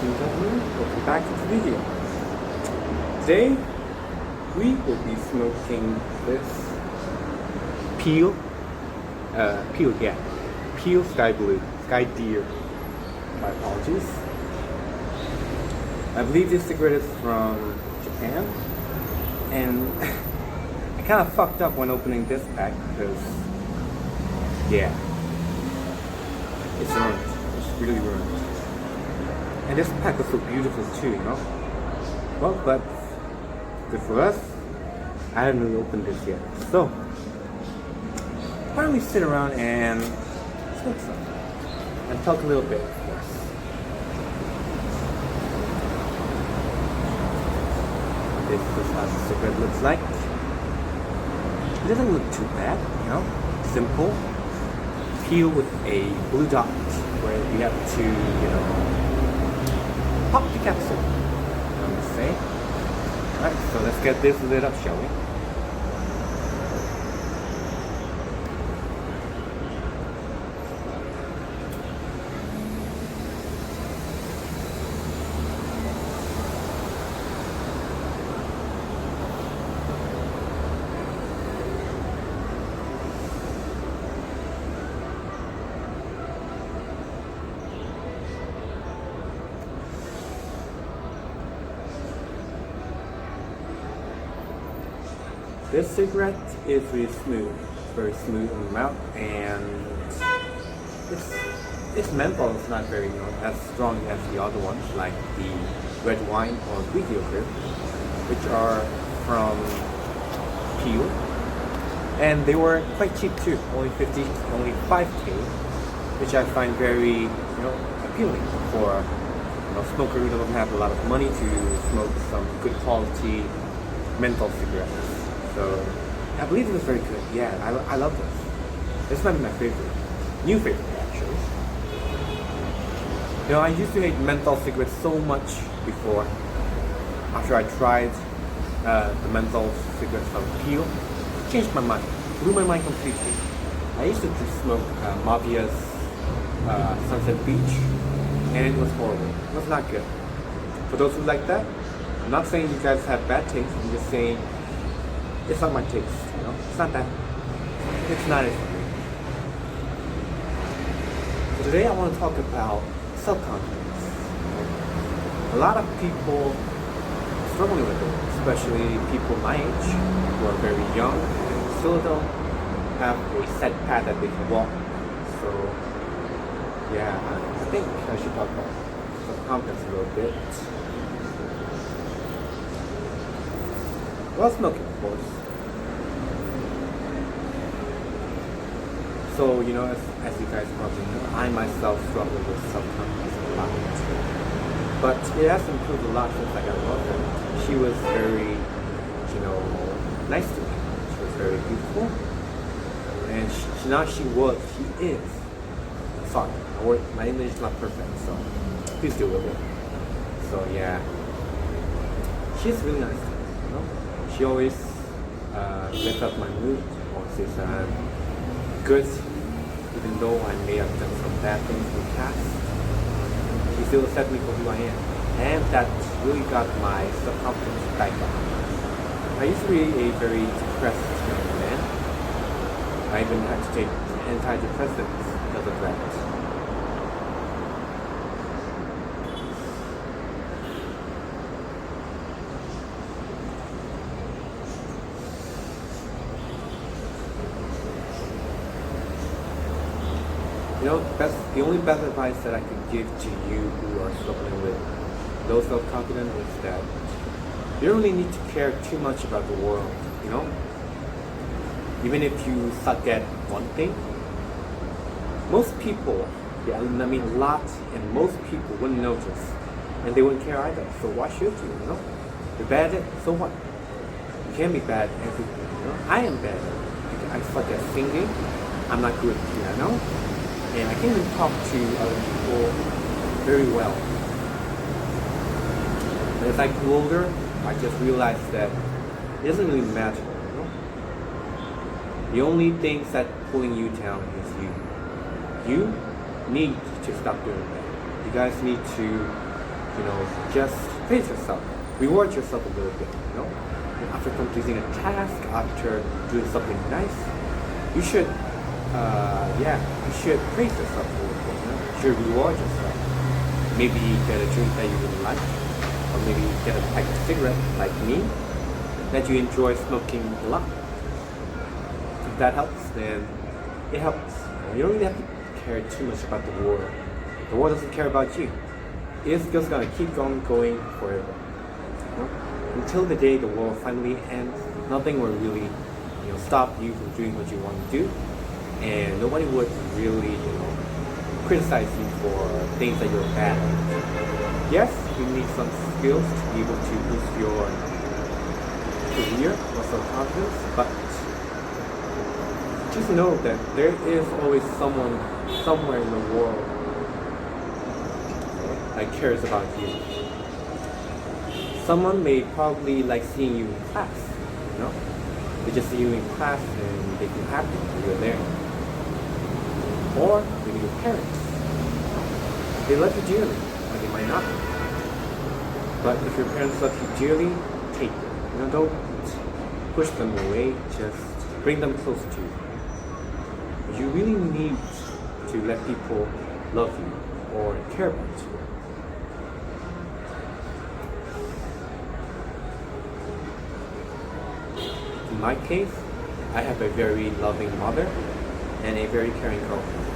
and gentlemen, welcome back to the video. Today, we will be smoking this Peel Sky Blue, Sky Deer. My apologies. I believe this cigarette is from Japan, and I kind of fucked up when opening this pack because, yeah, it's ruined. It's really ruined. And this pack was so beautiful too, you know? Well, but good for us. I haven't really opened this yet. So, why don't we sit around and smoke some? And talk a little bit, of course. This is how the cigarette looks like. It doesn't look too bad, you know? Simple. Peel with a blue dot where you have to, you know, pop the capsule, I'm gonna say. Alright, so let's get this lit up, shall we? This cigarette is really smooth, very smooth in the mouth, and its menthol is not very, you know, as strong as the other ones, like the red wine or Greek yogurt, which are from Peel, and they were quite cheap too, only 5K, which I find very, you know, appealing for, you know, smoker who doesn't have a lot of money to smoke some good quality menthol cigarettes. So, I believe it was very good. Yeah, I love this. This might be my favorite. New favorite, actually. You know, I used to hate menthol cigarettes so much before. After I tried the menthol cigarettes from Peel, it changed my mind. Blew my mind completely. I used to just smoke Mavia's Sunset Beach, and it was horrible. It was not good. For those who like that, I'm not saying you guys have bad taste. I'm just saying it's not my taste, you know? It's not that. It's not it for me. So today I want to talk about self-confidence. A lot of people are struggling with it, especially people my age who are very young and still don't have a set path that they can walk. So, yeah, I think I should talk about self-confidence a little bit. Well, smoking, of course. So, you know, as you guys probably know, I myself struggle with self-confidence a lot. But it has improved a lot since I got a girlfriend. She was very, you know, nice to me. She was very beautiful. And she is. Sorry, my English is not perfect, so please deal with it. So, yeah. She's really nice to me, you know? She always lifts up my mood, or says that I'm good, even though I may have done some bad things in the past. She still accepts me for who I am, and that really got my self-confidence back up. I used to be a very depressed young man. I even had to take antidepressants because of that. You know, the only best advice that I could give to you who are struggling with low self-confidence is that you don't really need to care too much about the world, you know? Even if you suck at one thing, most people, yeah, I mean a lot, and most people wouldn't notice, and they wouldn't care either, so why should you, you know? You're bad at it, so what? You can't be bad at everything, you know? I am bad at it. I suck at singing, I'm not good at piano, and I can't even talk to other people very well. But as I grew older, I just realized that it doesn't really matter, you know? The only things that pulling you down is you. You need to stop doing that. You guys need to just praise yourself, reward yourself a little bit. After completing a task, after doing something nice, you should, you should praise yourself a little bit. You should reward yourself. Maybe get a drink that you really like, or maybe get a pack of cigarette like me that you enjoy smoking a lot. If that helps, then it helps. You don't really have to care too much about the war. The war doesn't care about you. It's just gonna keep on going forever. Until the day the war finally ends, nothing will really, stop you from doing what you want to do, and nobody would really, criticize you for things that you're bad at. Yes, you need some skills to be able to boost your career or self-confidence, but just know that there is always someone somewhere in the world that cares about you. Someone may probably like seeing you in class, They just see you in class and they feel happy that you're there. Or maybe your parents. They love you dearly, or they might not. But if your parents love you dearly, take them. Don't push them away, just bring them close to you. You really need to let people love you or care about you. In my case, I have a very loving mother and a very caring girlfriend,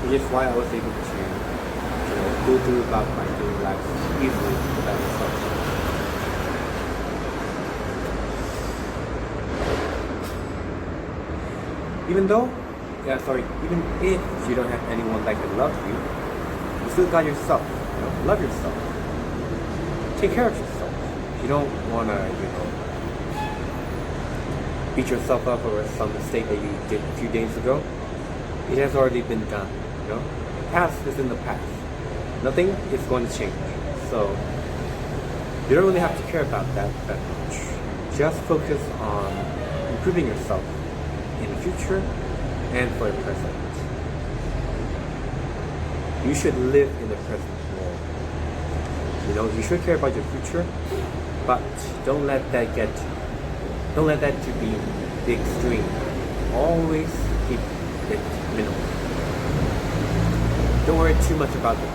which is why I was able to, go through about my daily life easily without myself. Even if you don't have anyone that can love you, you still got yourself. Love yourself. Take care of yourself. You don't wanna, beat yourself up over some mistake that you did a few days ago. It has already been done. The past is in the past. Nothing is going to change. So you don't really have to care about that much. Just focus on improving yourself in the future and for the present. You should live in the present more. You should care about your future, but don't let that to be the extreme. Always keep it minimal. Don't worry too much about the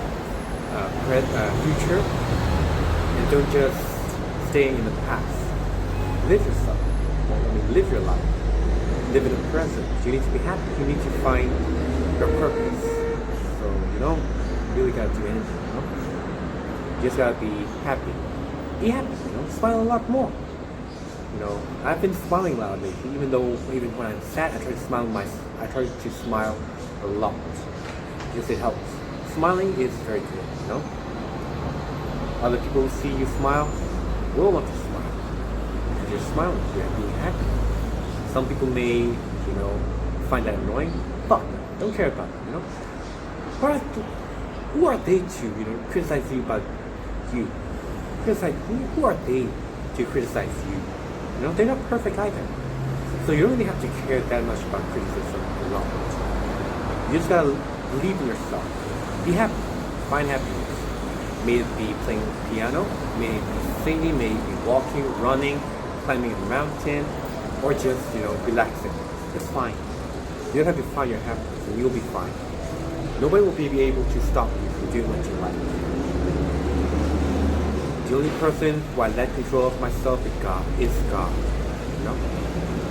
future, and don't just stay in the past. Live yourself. Live your life. Live in the present. You need to be happy. You need to find your purpose. So you don't really gotta do anything. You just gotta be happy. Be happy. Smile a lot more. I've been smiling a lot lately, even when I'm sad, I try to smile a lot because it helps. Smiling is very good, Other people see you smile will want to smile because you're smiling, you're being happy. Some people may, find that annoying. Fuck them. Don't care about them, Who are they to, criticize you about you? Who are they to criticize you? They're not perfect either. So you don't really have to care that much about criticism a lot. You just gotta believe in yourself. Be happy. Find happiness. May it be playing piano, may it be singing, may it be walking, running, climbing a mountain, or just, relaxing. It's fine. You don't have to find your happiness and you'll be fine. Nobody will be able to stop you from doing what you like. The only person who I let control of myself is God.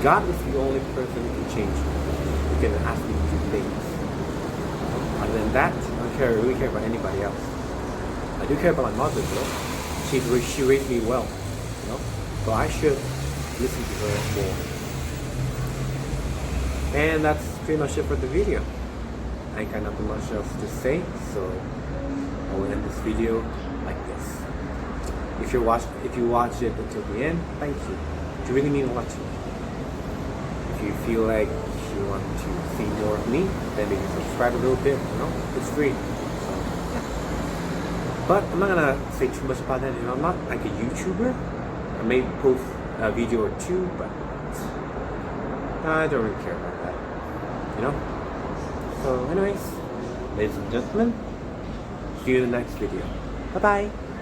God is the only person who can change me. Who can ask me to do things. Other than that, I don't really care about anybody else. I do care about my mother though. She raised me well. So I should listen to her more. And that's pretty much it for the video. I ain't got nothing much else to say, so I will end this video like this. If you watched it until the end, thank you. Do you really mean watching? If you feel like you want to see more of me, then maybe subscribe a little bit. It's free. So, yeah. But I'm not gonna say too much about that. I'm not like a YouTuber. I may post a video or two, but I don't really care about that. So, anyways, ladies and gentlemen, see you in the next video. Bye bye.